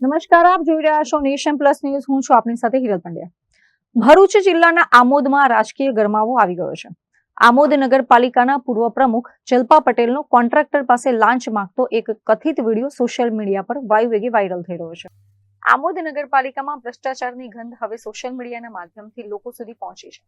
નમસ્કાર, આપ જોઈ રહ્યા છો નેશન પ્લસ ન્યૂઝ. હું છું આપની સાથે હિરલ પંડ્યા. ભરૂચ જિલ્લાના આમોદમાં રાજકીય ગરમાવો આવી ગયો છે. આમોદ નગરપાલિકાના પૂર્વ પ્રમુખ જલ્પા પટેલનો કોન્ટ્રાક્ટર પાસે લાંચ માંગતો એક કથિત વિડીયો સોશિયલ મીડિયા પર વાયુવેગે વાયરલ થઈ રહ્યો છે. આમોદ નગરપાલિકામાં ભ્રષ્ટાચારની ગંધ હવે સોશિયલ મીડિયાના માધ્યમથી લોકો સુધી પહોંચી છે.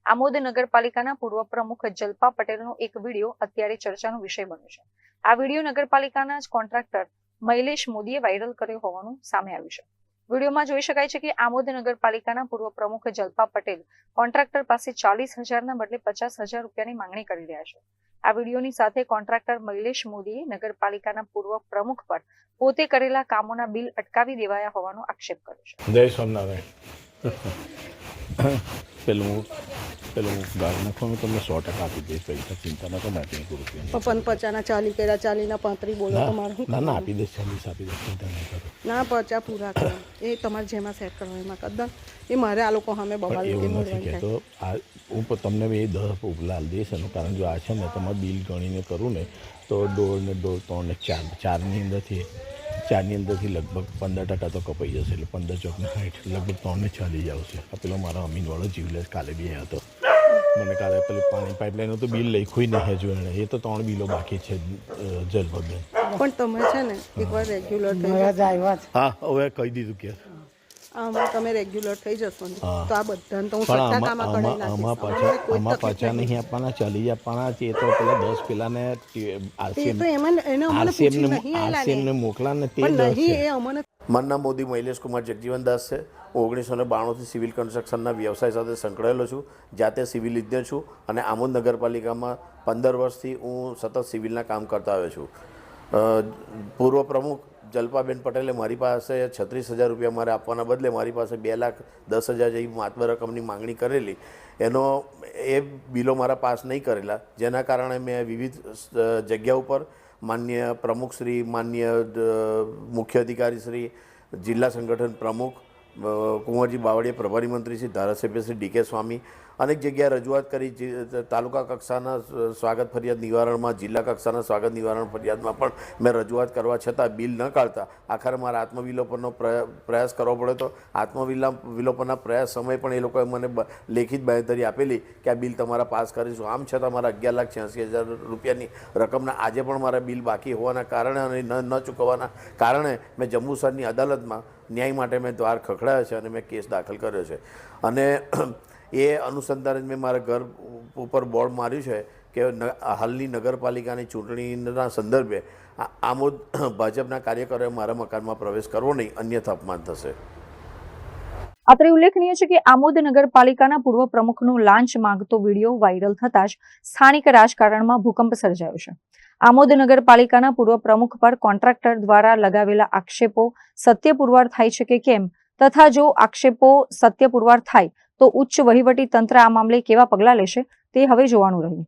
આમોદ નગરપાલિકાના પૂર્વ પ્રમુખ જલ્પા પટેલનો એક વિડીયો અત્યારે ચર્ચાનો વિષય બન્યો છે. આ વિડીયો નગરપાલિકાના જ કોન્ટ્રાક્ટર મૈલેશ મોદીએ વાયરલ કર્યો હોવાનું સામે આવ્યું છે. વિડીયોમાં જોઈ શકાય છે કે આમોદ નગરપાલિકાના પૂર્વ પ્રમુખ જલ્પા પટેલ કોન્ટ્રાક્ટર પાસે 40,000ના બદલે 50,000 રૂપિયાની માંગણી કરી રહ્યા છે. આ વિડીયોની સાથે કોન્ટ્રાક્ટર મૈલેશ મોદીએ નગરપાલિકાના પૂર્વ પ્રમુખ પર પોતે કરેલા કામોના બિલ અટકાવી દેવાયા હોવાનો આક્ષેપ કર્યો છે. જય સ્વામિનારાયણ. પેલું ગાળ નાખવાનું તમને 100% આપી દઈશ, પૈસા ચિંતા ના કરો. મેં કરું 50ના 40 કર્યા, 40ના 35 બોલો તમારે. ના આપી દઈશ, 40 આપી દઈશ, ચિંતા ના કરો. ના 50 પૂરા કરો, એ તમારે જેમાં સેટ કરવા એમાં કદમ એ મારે આ લોકો સામે બગાડી એવું નથી કહેતો. આ હું તમને એ 10 ઉપલા દઈશ એનું કારણ જો આ છે ને તમારે બિલ ગણીને કરું ને તો 1.5 ને 1.5, 3 ને 4, 4ની અંદરથી લગભગ 15% તો કપાઈ જશે. એટલે 15 ચોકને 60 લગભગ 3 ને 6 લઈ આવશે. આ પેલો મારો અમીનવાળો જીવલેસ કાલે બી આવ્યો હતો. મને કાલે પેલું પાણી પાઇપલાઇનનું તો બિલ લખ્યું નહીં હજુ એણે. એ તો 3 બિલો બાકી છે જલભાબેન. પણ તમે છે ને એકવાર રેગ્યુલર થઈ જાય. હા હવે કહી દીધું કે આમાં તમે રેગ્યુલર થઈ જશો ને તો આ બધાને તો હું આમાં પાછા નહીં આપવાના, ચાલી આપવાના. એ તો પેલા 10 પેલાને આરસીએમને મોકલા ને તે મારું નામ મોદી મૈલેશ કુમાર જગજીવન દાસ છે. 1992થી સિવિલ કન્સ્ટ્રક્શનના વ્યવસાય સાથે સંકળાયેલો છું. જાતે સિવિલ ઇજનેર છું અને આમોદ નગરપાલિકામાં 15 વર્ષથી હું સતત સિવિલના કામ કરતા આવ્યો છું. પૂર્વ પ્રમુખ જલ્પાબેન પટેલે મારી પાસે 36,000 રૂપિયા મારે આપવાના બદલે મારી પાસે 2,10,000 જેવી માતબર રકમની માંગણી કરેલી. એ બિલો મારા પાસ નહીં કરેલા, જેના કારણે મેં વિવિધ જગ્યા ઉપર માન્ય પ્રમુખશ્રી, માન્ય મુખ્ય અધિકારીશ્રી, જિલ્લા સંગઠન પ્રમુખ કુંવરજી બાવળીયા, પ્રભારી મંત્રી શ્રી, ધારાસભ્ય શ્રી ડી કે સ્વામી અનેક જગ્યાએ રજૂઆત કરી. તાલુકા કક્ષાના સ્વાગત ફરિયાદ નિવારણમાં, જિલ્લા કક્ષાના સ્વાગત નિવારણ ફરિયાદમાં પણ મેં રજૂઆત કરવા છતાં બિલ ન કાઢતા આખરે મારે આત્મવિલોપનનો પ્રયાસ કરવો પડ્યો હતો. આત્મવિલોપનના પ્રયાસ સમયે પણ એ લોકોએ મને લેખિત બાંયધરી આપેલી કે આ બિલ તમારા પાસ કરીશું. આમ છતાં મારા 11,86,000 રૂપિયાની રકમના આજે પણ મારા બિલ બાકી હોવાના કારણે અને ન ચૂકવવાના કારણે મેં જંબુસરની અદાલતમાં ન્યાય માટે મેં દ્વાર ખખડાયો છે અને મેં કેસ દાખલ કર્યો છે. અને એ અનુસંધાને મેં મારા ઘર ઉપર બોર્ડ માર્યું છે કે હાલની નગરપાલિકાની ચૂંટણીના સંદર્ભે આમોદ ભાજપના કાર્યકરોએ મારા મકાનમાં પ્રવેશ કરવો નહીં, અન્યથા અપમાન થશે. અત્રે ઉલ્લેખનીય છે કે આમોદ નગરપાલિકાના પૂર્વ પ્રમુખનો લાંચ માંગતો વિડીયો વાયરલ થતા જ સ્થાનિક રાજકારણમાં ભૂકંપ સર્જાયો છે. આમોદ નગરપાલિકાના પૂર્વ પ્રમુખ પર કોન્ટ્રાક્ટર દ્વારા લગાવેલા આક્ષેપો સત્ય પુરવાર થાય છે કે કેમ, તથા જો આક્ષેપો સત્ય પુરવાર થાય તો ઉચ્ચ વહીવટી તંત્ર આ મામલે કેવા પગલાં લેશે તે હવે જોવાનું રહ્યું.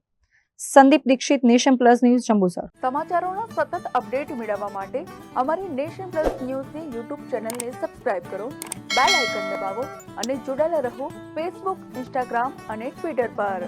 Sandeep Dixit, nation plus news, Jambusar. સમાચારોના સતત અપડેટ મેળવવા માટે અમારી નેશન પ્લસ ન્યૂઝની યુટ્યુબ ચેનલને સબસ્ક્રાઇબ કરો, બેલ આઇકન દબાવો અને જોડાયેલા રહો ફેસબુક, ઇન્સ્ટાગ્રામ અને ટ્વિટર પર.